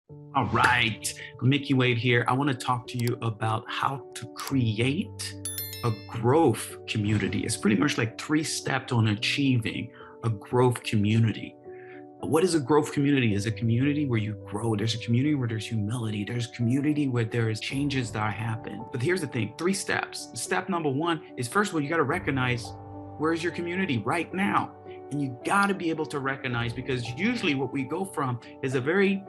All right, Mickey Wade here. I want to talk to you about how to create a growth community. It's pretty much like 3 steps on achieving a growth community. What is a growth community? Is a community where you grow. There's a community where there's humility. There's a community where there is changes that happen. But here's the thing, 3 steps. Step number 1 is, first of all, you got to recognize where's your community right now. And you got to be able to recognize, because usually what we go from is a very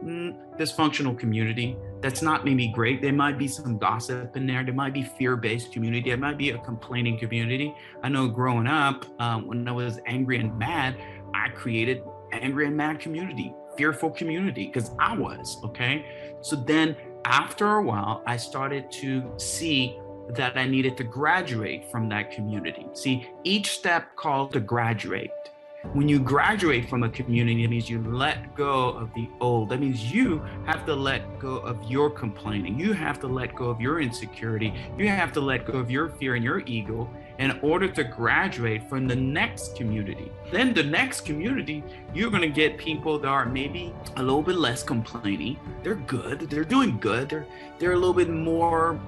dysfunctional community that's not maybe great. There might be some gossip in there. There might be fear-based community. There might be a complaining community. I know growing up, when I was angry and mad, I created angry and mad community, fearful community, because I was, okay? So then after a while, I started to see that I needed to graduate from that community. See, each step called to graduate. When you graduate from a community, it means you let go of the old. That means you have to let go of your complaining. You have to let go of your insecurity. You have to let go of your fear and your ego in order to graduate from the next community. Then the next community, you're going to get people that are maybe a little bit less complaining. They're good. They're doing good. They're a little bit more,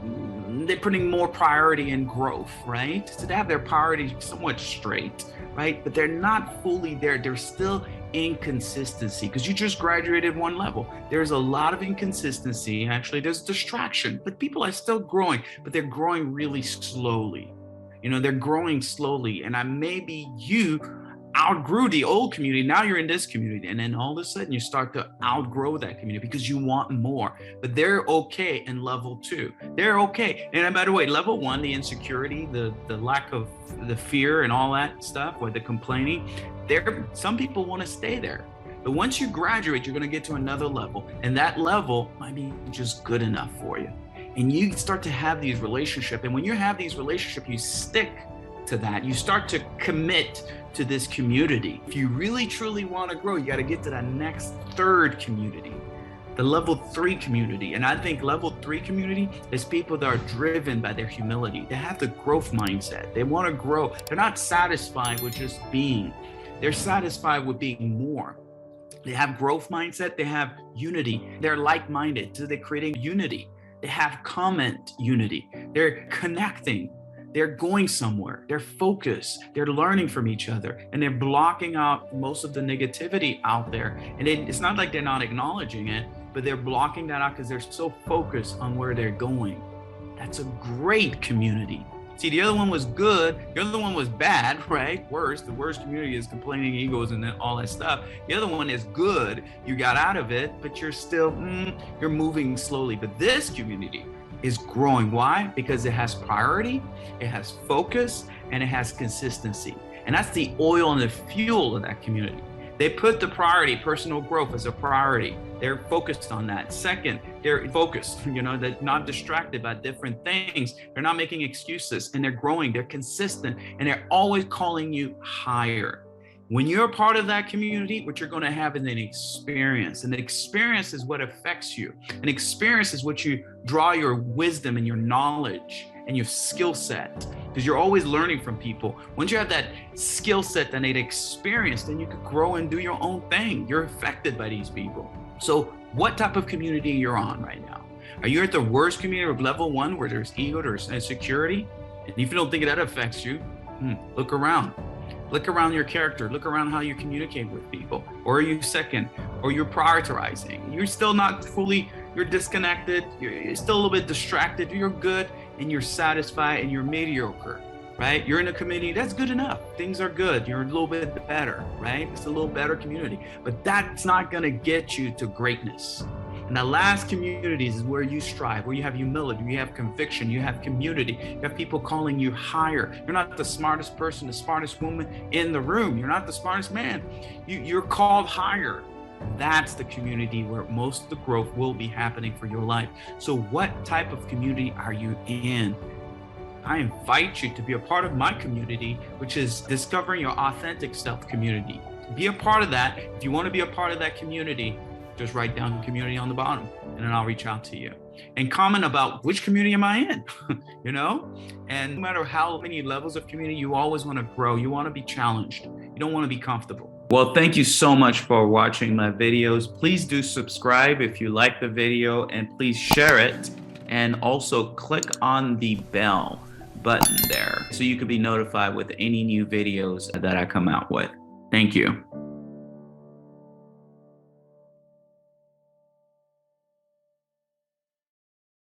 they're putting more priority in growth, right? So they have their priorities somewhat straight, right? But they're not fully there. There's still inconsistency because you just graduated one level. There's a lot of inconsistency. Actually, there's distraction, but people are still growing, but they're growing really slowly. You know, they're growing slowly. And maybe you outgrew the old community. Now you're in this community. And then all of a sudden you start to outgrow that community because you want more. But they're okay in level 2. They're okay. And by the way, level 1, the insecurity, the lack of the fear and all that stuff, or the complaining, some people want to stay there. But once you graduate, you're going to get to another level. And that level might be just good enough for you. And you start to have these relationships. And when you have these relationships, you stick to that. You start to commit to this community. If you really, truly want to grow, you got to get to that next 3rd community, the level 3 community. And I think level 3 community is people that are driven by their humility. They have the growth mindset. They want to grow. They're not satisfied with just being. They're satisfied with being more. They have growth mindset. They have unity. They're like-minded. So they're creating unity. They have comment unity. They're connecting. They're going somewhere. They're focused. They're learning from each other, and they're blocking out most of the negativity out there. And it's not like they're not acknowledging it, but they're blocking that out because they're so focused on where they're going. That's a great community. See, the other one was good. The other one was bad, right? Worse. The worst community is complaining, egos, and all that stuff. The other one is good. You got out of it, but you're still, you're moving slowly. But this community is growing. Why? Because it has priority, it has focus, and it has consistency. And that's the oil and the fuel of that community. They put the priority, personal growth, as a priority. They're focused on that. Second, they're focused, they're not distracted by different things. They're not making excuses, and they're growing, they're consistent, and they're always calling you higher. When you're a part of that community, what you're going to have is an experience. And the experience is what affects you. An experience is what you draw your wisdom and your knowledge and your skill set, because you're always learning from people. Once you have that skill set and that experience, then you could grow and do your own thing. You're affected by these people. So what type of community you're on right now? Are you at the worst community of level 1 where there's ego, there's insecurity? And if you don't think that affects you, look around. Look around your character. Look around how you communicate with people. Or are you second? Or you're prioritizing. You're still not fully, you're disconnected. You're still a little bit distracted. You're good and you're satisfied and you're mediocre, right? You're in a community, that's good enough. Things are good. You're a little bit better, right? It's a little better community. But that's not going to get you to greatness. And the last communities is where you strive, where you have humility, you have conviction, you have community, you have people calling you higher. You're not the smartest person, the smartest woman in the room. You're not the smartest man. You're called higher. That's the community where most of the growth will be happening for your life. So what type of community are you in? I invite you to be a part of my community, which is Discovering Your Authentic Self community. Be a part of that. If you want to be a part of that community, just write down community on the bottom and then I'll reach out to you and comment about which community am I in, and no matter how many levels of community, you always want to grow. You want to be challenged. You don't want to be comfortable. Well, thank you so much for watching my videos. Please do subscribe if you like the video, and please share it. And also click on the bell button there so you can be notified with any new videos that I come out with. Thank you.